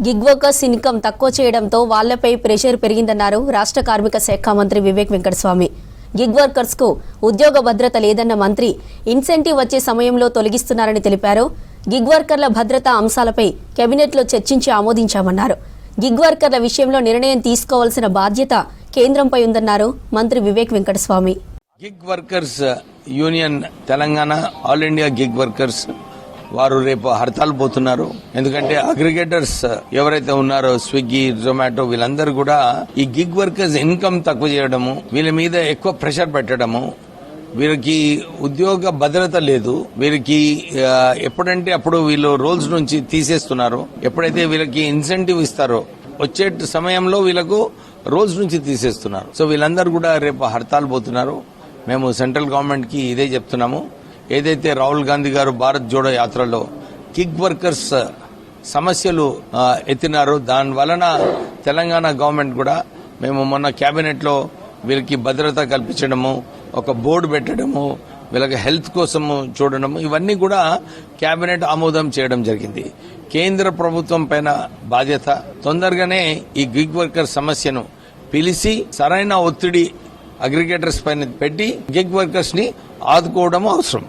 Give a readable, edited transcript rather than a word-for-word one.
Gig workers income తక్కువ చేయడంతో వాళ్లపై pressure పెరిగిందన్నారు రాష్ట్ర కార్మిక శాఖ మంత్రి వివేక్ వెంకటస్వామి. గిగ్ వర్కర్స్ కు ఉద్యోగ భద్రత లేదన్న మంత్రి ఇన్సెంటివ్ వచ్చే సమయంలో తొలగిస్తున్నారని తెలిపారు. గిగ్ వర్కర్ల భద్రతా అంశాలపై కేబినెట్లో చర్చించి ఆమోదించామన్నారు. గిగ్ వర్కర్ల విషయంలో నిర్ణయం తీసుకోవాల్సిన బాధ్యత కేంద్రంపై ఉందన్నారు మంత్రి Vivek Venkataswamy. Gig workers union Telangana all India gig workers వారు రేపు హర్తాల్ పోతున్నారు. ఎందుకంటే అగ్రిగేటర్స్ ఎవరైతే ఉన్నారో స్విగ్గీ, జొమాటో వీళ్ళందరూ కూడా ఈ గిగ్ వర్కర్స్ ఇన్కమ్ తక్కువ చేయడము, వీళ్ళ మీద ఎక్కువ ప్రెషర్ పెట్టడము, వీరికి ఉద్యోగ భద్రత లేదు, వీరికి ఎప్పుడంటే అప్పుడు వీళ్ళు రోల్స్ నుంచి తీసేస్తున్నారు. ఎప్పుడైతే వీళ్ళకి ఇన్సెంటివ్ ఇస్తారో వచ్చే సమయంలో వీళ్ళకు రోల్స్ నుంచి తీసేస్తున్నారు. సో వీళ్ళందరూ కూడా రేపు హర్తాల్ పోతున్నారు. మేము సెంట్రల్ గవర్నమెంట్ కి ఇదే చెప్తున్నాము. ఏదైతే రాహుల్ గాంధీ గారు భారత్ జోడో యాత్రలో గిగ్ వర్కర్స్ సమస్యలు ఎత్తినారో దాని వలన తెలంగాణ గవర్నమెంట్ కూడా మేము మొన్న కేబినెట్ లో వీళ్ళకి భద్రత కల్పించడము, ఒక బోర్డు పెట్టడము, వీళ్ళకి హెల్త్ కోసము చూడడము, ఇవన్నీ కూడా కేబినెట్ ఆమోదం చేయడం జరిగింది. కేంద్ర ప్రభుత్వం పైన బాధ్యత తొందరగానే ఈ గిగ్ వర్కర్ సమస్యను పిలిచి సరైన ఒత్తిడి అగ్రిగేటర్స్ పైన పెట్టి గిగ్ వర్కర్స్ ని ఆదుకోవడం అవసరం.